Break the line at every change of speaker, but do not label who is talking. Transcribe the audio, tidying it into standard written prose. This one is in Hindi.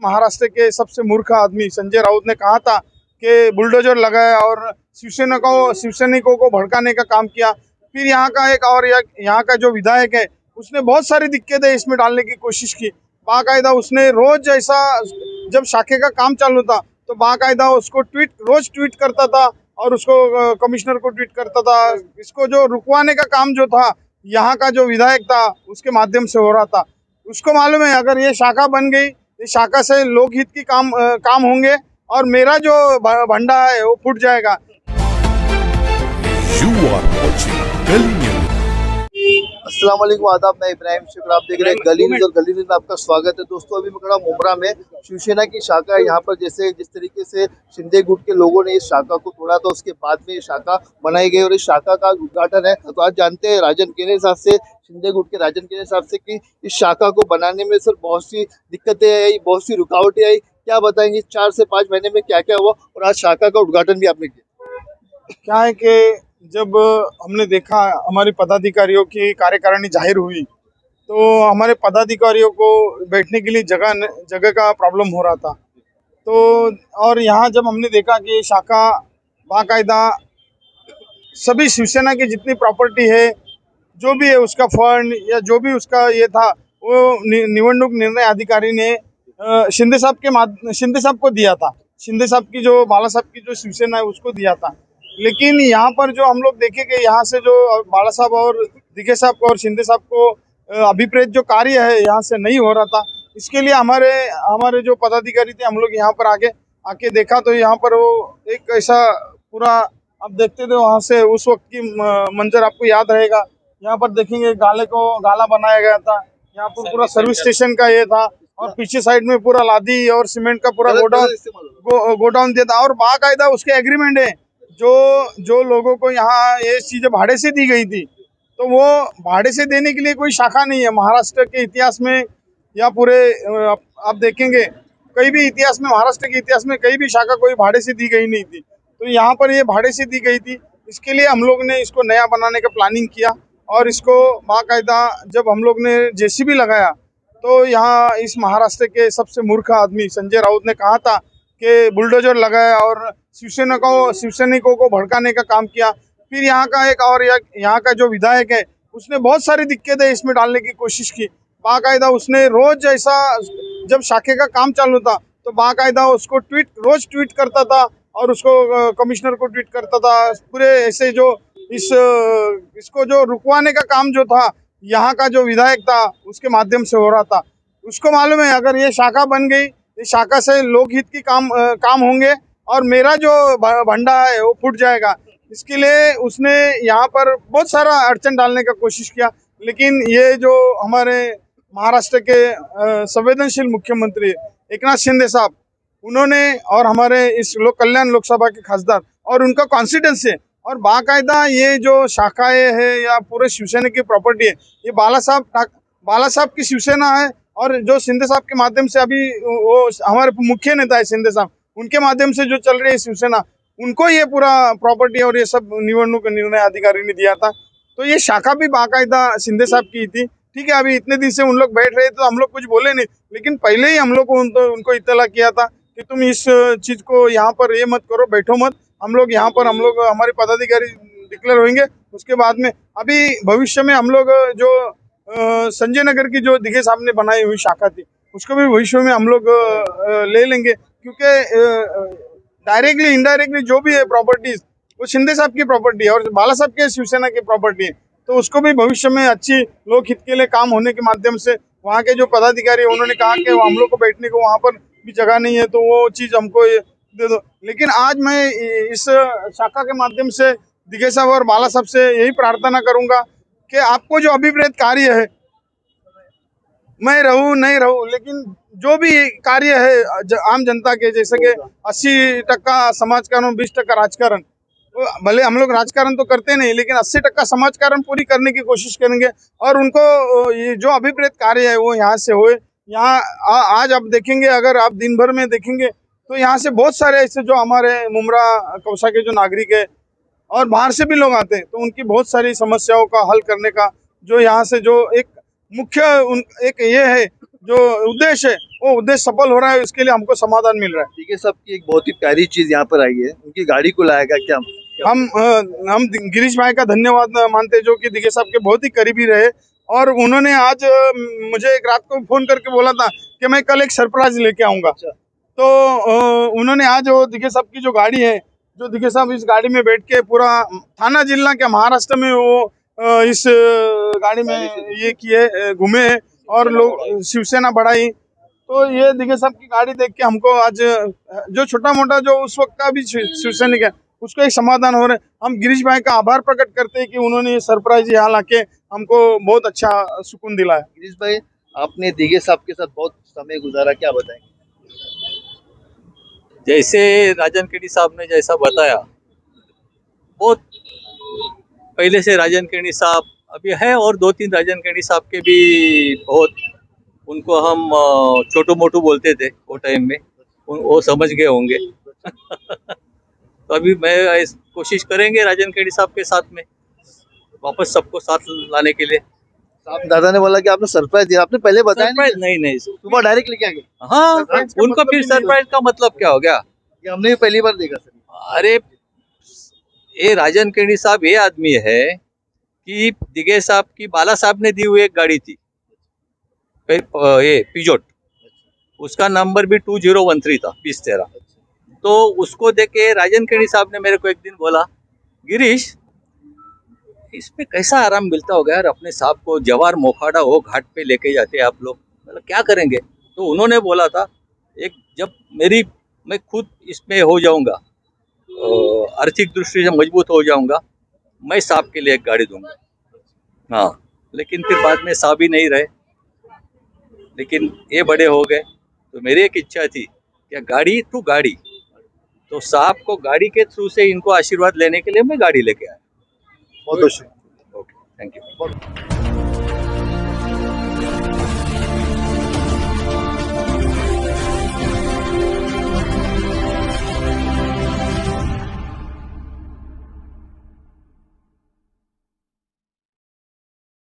महाराष्ट्र के सबसे मूर्ख आदमी संजय राउत ने कहा था कि बुलडोजर लगाया और शिवसैनिकों को भड़काने का काम किया। फिर यहाँ का जो विधायक है उसने बहुत सारी दिक्कतें इसमें डालने की कोशिश की। बाकायदा उसने रोज ऐसा, जब शाखे का काम चालू था तो बाकायदा उसको रोज ट्वीट करता था और उसको कमिश्नर को ट्वीट करता था। इसको जो रुकवाने का काम जो था यहाँ का जो विधायक था उसके माध्यम से हो रहा था। उसको मालूम है अगर ये शाखा बन गई, इस शाखा से लोकहित की काम होंगे और मेरा जो भंडा है वो फूट जाएगा।
अस्सलाम वालेकुम, आदाब। मैं इब्राहिम शुक्र, आप देख रहे हैं गली न्यूज़ और गली न्यूज़ में आपका स्वागत है। दोस्तों, अभी मैं खड़ा मुमरा में शिवसेना की शाखा है। यहाँ पर जिस तरीके से शिंदे गुट के लोगों ने इस शाखा को तोड़ा था, उसके बाद में ये शाखा बनाई गई और इस शाखा का उद्घाटन है। तो आज जानते हैं राजन केने साहब से, शिंदे गुट के राजन केने साहब से, कि इस शाखा को बनाने में सर बहुत सी दिक्कतें आई, बहुत सी रुकावटें आई। क्या बताएंगे 4 से 5 महीने में क्या क्या हुआ, और आज शाखा का उद्घाटन भी आपने किया?
क्या है कि जब हमने देखा हमारे पदाधिकारियों की कार्यकारिणी जाहिर हुई तो हमारे पदाधिकारियों को बैठने के लिए जगह का प्रॉब्लम हो रहा था। तो और यहाँ जब हमने देखा कि शाखा बाकायदा सभी शिवसेना की जितनी प्रॉपर्टी है, जो भी है उसका फंड या जो भी उसका ये था, वो निवडणूक निर्णय अधिकारी ने शिंदे साहब को दिया था। शिंदे साहब की जो बाला साहब की जो शिवसेना है उसको दिया था। लेकिन यहाँ पर जो हम लोग देखे कि यहाँ से जो बाला साहब और दिखे साहब को और शिंदे साहब को अभिप्रेत जो कार्य है यहाँ से नहीं हो रहा था। इसके लिए हमारे जो पदाधिकारी थे, हम लोग यहाँ पर आके देखा तो यहाँ पर वो एक ऐसा पूरा आप देखते थे वहाँ से, उस वक्त की मंजर आपको याद रहेगा। यहाँ पर देखेंगे गाला बनाया गया था। यहाँ पर पूरा सर्विस स्टेशन का ये था और पीछे साइड में पूरा लादी और सीमेंट का पूरा गोडाउन दिया था। और बाकायदा उसके एग्रीमेंट है, जो लोगों को यहाँ ये चीजें भाड़े से दी गई थी, तो वो भाड़े से देने के लिए कोई शाखा नहीं है महाराष्ट्र के इतिहास में या पूरे आप देखेंगे कहीं भी इतिहास में, महाराष्ट्र के इतिहास में कहीं भी शाखा कोई भाड़े से दी गई नहीं थी। तो यहाँ पर ये भाड़े से दी गई थी। इसके लिए हम लोग ने इसको नया बनाने का प्लानिंग किया और इसको बाकायदा जब हम लोग ने जेसीबी लगाया तो यहाँ इस महाराष्ट्र के सबसे मूर्ख आदमी संजय राउत ने कहा था कि बुलडोजर लगाया और शिवसैनिकों को भड़काने का काम किया। फिर यहाँ का जो विधायक है उसने बहुत सारी दिक्कतें इसमें डालने की कोशिश की। बाकायदा उसने रोज ऐसा, जब शाखे का काम चालू था तो बाकायदा उसको रोज ट्वीट करता था और उसको कमिश्नर को ट्वीट करता था। पूरे ऐसे जो इसको जो रुकवाने का काम जो था यहाँ का जो विधायक था उसके माध्यम से हो रहा था। उसको मालूम है अगर ये शाखा बन गई, इस शाखा से लोकहित की काम होंगे और मेरा जो भंडा है वो फूट जाएगा। इसके लिए उसने यहाँ पर बहुत सारा अड़चन डालने का कोशिश किया। लेकिन ये जो हमारे महाराष्ट्र के संवेदनशील मुख्यमंत्री एकनाथ शिंदे साहब, उन्होंने और हमारे इस कल्याण लोकसभा के खासदार और उनका कॉन्फिडेंस है और बाकायदा ये जो शाखाएं है या पूरे शिवसेना की प्रॉपर्टी है, ये बाला साहब की शिवसेना है। और जो शिंदे साहब के माध्यम से अभी वो हमारे मुख्य नेता है शिंदे साहब, उनके माध्यम से जो चल रही है शिवसेना, उनको ये पूरा प्रॉपर्टी और ये सब निवडणूक निर्णय अधिकारी ने दिया था। तो ये शाखा भी बाकायदा शिंदे साहब की थी। ठीक है, अभी इतने दिन से उन लोग बैठ रहे तो हम लोग कुछ बोले नहीं, लेकिन पहले ही हम लोग को उनको इत्तला किया था कि तुम इस चीज को यहाँ पर ये मत करो, बैठो मत। हमारे पदाधिकारी डिक्लेयर होंगे, उसके बाद में अभी भविष्य में हम लोग जो संजय नगर की जो दिखे साहब ने बनाई हुई शाखा थी उसको भी भविष्य में हम लोग ले लेंगे, क्योंकि डायरेक्टली इनडायरेक्टली जो भी है प्रॉपर्टीज वो शिंदे साहब की प्रॉपर्टी है और बाला साहब के शिवसेना की प्रॉपर्टी है। तो उसको भी भविष्य में अच्छी लोकहित के लिए काम होने के माध्यम से वहाँ के जो पदाधिकारी है उन्होंने कहा कि हम लोग को बैठने को वहाँ पर भी जगह नहीं है, तो वो चीज़ हमको दे दो। लेकिन आज मैं इस शाखा के माध्यम से दिखे साहब और बाला साहब से यही प्रार्थना करूंगा कि आपको जो अभिप्रेत कार्य है, मैं रहूं नहीं रहूं, लेकिन जो भी कार्य है आम जनता के, जैसे कि 80% समाजकारण 20% राजकारण, भले हम लोग राजकारण तो करते नहीं, लेकिन 80% समाजकारण पूरी करने की कोशिश करेंगे और उनको ये जो अभिप्रेत कार्य है वो यहाँ से होए। यहाँ आज आप देखेंगे, अगर आप दिन भर में देखेंगे तो यहाँ से बहुत सारे ऐसे जो हमारे मुमरा कौसा के जो नागरिक है और बाहर से भी लोग आते हैं, तो उनकी बहुत सारी समस्याओं का हल करने का जो यहाँ से जो एक मुख्य एक ये है जो उद्देश्य है वो उद्देश्य सफल हो रहा है, उसके लिए हमको समाधान मिल रहा है।
ठीक है, सबकी एक बहुत ही प्यारी चीज यहाँ पर आई है, उनकी गाड़ी को लाया गया। क्या
हम गिरीश भाई का धन्यवाद मानते हैं, जो कि दिगे साहब के बहुत ही करीबी रहे। और उन्होंने आज मुझे एक रात को फोन करके बोला था कि मैं कल एक सरप्राइज लेके आऊंगा।
अच्छा।
तो उन्होंने आज वो दिगे साहब की जो गाड़ी है, जो दिगे साहब इस गाड़ी में बैठ के पूरा थाना जिला के महाराष्ट्र में वो इस गाड़ी में ये किए घूमे हैं और लोग शिवसेना बढ़ाई। तो ये दिगे साहब की गाड़ी देख के हमको आज जो छोटा मोटा जो उस वक्त का भी शिवसैनिक है उसको एक समाधान हो रहा है। हम गिरीश भाई का आभार प्रकट करते हैं कि उन्होंने ये सरप्राइज यहाँ लाके हमको बहुत अच्छा सुकून दिलाया।
गिरीश भाई, आपने दिगे साहब के साथ बहुत समय गुजारा, क्या बताएंगे?
जैसे राजन केनी साहब ने जैसा बताया, बहुत पहले से राजन केनी साहब अभी है और 2-3 राजन केनी साहब के भी बहुत, उनको हम छोटू मोटू बोलते थे वो टाइम में, वो समझ गए होंगे। तो अभी मैं कोशिश करेंगे राजन केनी साहब के साथ में वापस सबको साथ लाने के लिए।
आप दादा ने बोला कि आपने सरप्राइज दिया, आपने पहले बताया
सरप्राइज नहीं
सुबह डायरेक्ट लेके आ गए?
हाँ,
सरप्राइज का
उनको
मतलब
फिर
ही नहीं
सरप्राइज का मतलब क्या हो गया?
ये हमने भी पहली बार देखा सर।
अरे ये राजन केनी साहब ये आदमी है कि दिगे साहब की बाला साहब ने दी हुई एक गाड़ी थी, ये पिजोट, उसका नंबर भी 2013 था, 2013। तो उसको देके राजन केनी साहब ने मेरे को एक दिन बोला, गिरीश इसमें कैसा आराम मिलता होगा यार, अपने साहब को जवार मोखाड़ा वो घाट पे लेके जाते हैं आप लोग, मतलब क्या करेंगे? तो उन्होंने बोला था एक जब मैं खुद इसमें हो जाऊंगा, आर्थिक दृष्टि से मजबूत हो जाऊंगा, मैं साहब के लिए एक गाड़ी दूंगा। हाँ, लेकिन फिर बाद में साहब ही नहीं रहे, लेकिन ये बड़े हो गए। तो मेरी एक इच्छा थी कि गाड़ी टू गाड़ी, तो साहब को गाड़ी के थ्रू से इनको आशीर्वाद लेने के लिए मैं गाड़ी लेके आया।
बहुत बहुत शुक्रिया।
Okay, thank you.